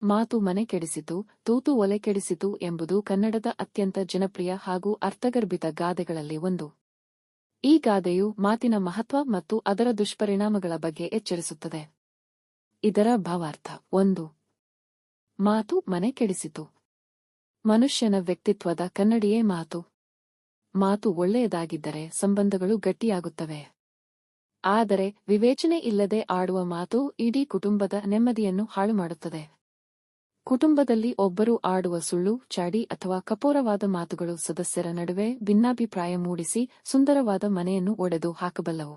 ಮಾತು ಮನೆ ಕೆಡಿಸಿತು, ತೂತು ಒಲೆ ಕೆಡಿಸಿತು ಎಂಬುದು ಕನ್ನಡದ ಅತ್ಯಂತ ಜನಪ್ರಿಯ ಹಾಗೂ ಅರ್ಥಗರ್ಭಿತ ಗಾದೆಗಳಲ್ಲಿ ಒಂದು. ಈ ಗಾದೆಯು ಮಾತಿನ ಮಹತ್ವ ಮತ್ತು ಅದರ ದುಷ್ಪರಿಣಾಮಗಳ ಬಗ್ಗೆ ಎಚ್ಚರಿಸುತ್ತದೆ. ಇದರ ಭಾವಾರ್ಥ: 1. ಮಾತು ಮನೆ ಕೆಡಿಸಿತು. ಮನುಷ್ಯನ ವ್ಯಕ್ತಿತ್ವದ ಕನ್ನಡಿಯೇ ಮಾತು. ಮಾತು ಒಳ್ಳೆಯದಾಗಿದ್ದರೆ ಸಂಬಂಧಗಳು ಗಟ್ಟಿಯಾಗುತ್ತವೆ. ಆದರೆ ವಿವೇಚನೆ ಇಲ್ಲದೆ ಆಡುವ ಮಾತು ಇಡೀ ಕುಟುಂಬದ ನೆಮ್ಮದಿಯನ್ನು ಹಾಳುಮಾಡುತ್ತದೆ. ಕುಟುಂಬದಲ್ಲಿ ಒಬ್ಬರು ಆಡುವ ಸುಳ್ಳು, ಚಾಡಿ ಅಥವಾ ಕಪೋರವಾದ ಮಾತುಗಳು ಸದಸ್ಯರ ನಡುವೆ ಭಿನ್ನಾಭಿಪ್ರಾಯ ಮೂಡಿಸಿ ಸುಂದರವಾದ ಮನೆಯನ್ನು ಒಡೆದು ಹಾಕಬಲ್ಲವು.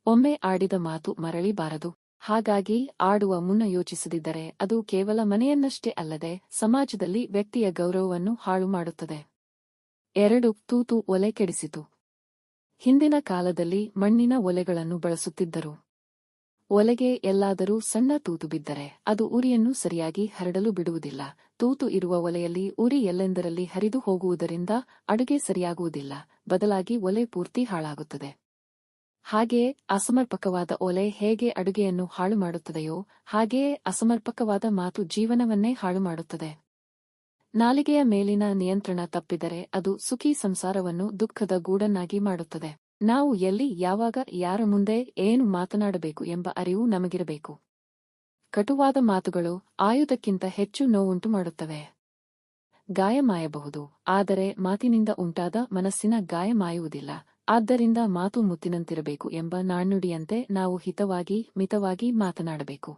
ಒಮ್ಮೆ ಆಡಿದ ಮಾತು ಮರಳಿ ಬಾರದು. ಹಾಗಾಗಿ ಆಡುವ ಮುನ್ನ ಯೋಚಿಸದಿದ್ದರೆ ಅದು ಕೇವಲ ಮನೆಯನ್ನಷ್ಟೇ ಅಲ್ಲದೆ ಸಮಾಜದಲ್ಲಿ ವ್ಯಕ್ತಿಯ ಗೌರವವನ್ನು ಹಾಳು ಮಾಡುತ್ತದೆ. 2. ತೂತು ಒಲೆ ಕೆಡಿಸಿತು. ಹಿಂದಿನ ಕಾಲದಲ್ಲಿ ಮಣ್ಣಿನ ಒಲೆಗಳನ್ನು ಬಳಸುತ್ತಿದ್ದರು. ಒಲೆಗೆ ಎಲ್ಲಾದರೂ ಸಣ್ಣ ತೂತು ಬಿದ್ದರೆ ಅದು ಉರಿಯನ್ನು ಸರಿಯಾಗಿ ಹರಡಲು ಬಿಡುವುದಿಲ್ಲ. ತೂತು ಇರುವ ಒಲೆಯಲ್ಲಿ ಉರಿ ಎಲ್ಲೆಂದರಲ್ಲಿ ಹರಿದು ಹೋಗುವುದರಿಂದ ಅಡುಗೆ ಸರಿಯಾಗುವುದಿಲ್ಲ, ಬದಲಾಗಿ ಒಲೆ ಪೂರ್ತಿ ಹಾಳಾಗುತ್ತದೆ. ಹಾಗೆಯೇ ಅಸಮರ್ಪಕವಾದ ಒಲೆ ಹೇಗೆ ಅಡುಗೆಯನ್ನು ಹಾಳು ಮಾಡುತ್ತದೆಯೋ ಹಾಗೆಯೇ ಅಸಮರ್ಪಕವಾದ ಮಾತು ಜೀವನವನ್ನೇ ಹಾಳುಮಾಡುತ್ತದೆ. ನಾಲಿಗೆಯ ಮೇಲಿನ ನಿಯಂತ್ರಣ ತಪ್ಪಿದರೆ ಅದು ಸುಖಿ ಸಂಸಾರವನ್ನು ದುಃಖದ ಗೂಡನ್ನಾಗಿ ಮಾಡುತ್ತದೆ. ನಾವು ಎಲ್ಲಿ, ಯಾವಾಗ, ಯಾರ ಮುಂದೆ ಏನು ಮಾತನಾಡಬೇಕು ಎಂಬ ಅರಿವು ನಮಗಿರಬೇಕು. ಕಟುವಾದ ಮಾತುಗಳು ಆಯುಧಕ್ಕಿಂತ ಹೆಚ್ಚು ನೋವುಂಟು ಮಾಡುತ್ತವೆ. ಗಾಯ ಮಾಯಬಹುದು, ಆದರೆ ಮಾತಿನಿಂದ ಉಂಟಾದ ಮನಸ್ಸಿನ ಗಾಯ ಮಾಯುವುದಿಲ್ಲ. ಆದ್ದರಿಂದ ಮಾತು ಮುತ್ತಿನಂತಿರಬೇಕು ಎಂಬ ನಾಣ್ಣುಡಿಯಂತೆ ನಾವು ಹಿತವಾಗಿ, ಮಿತವಾಗಿ ಮಾತನಾಡಬೇಕು.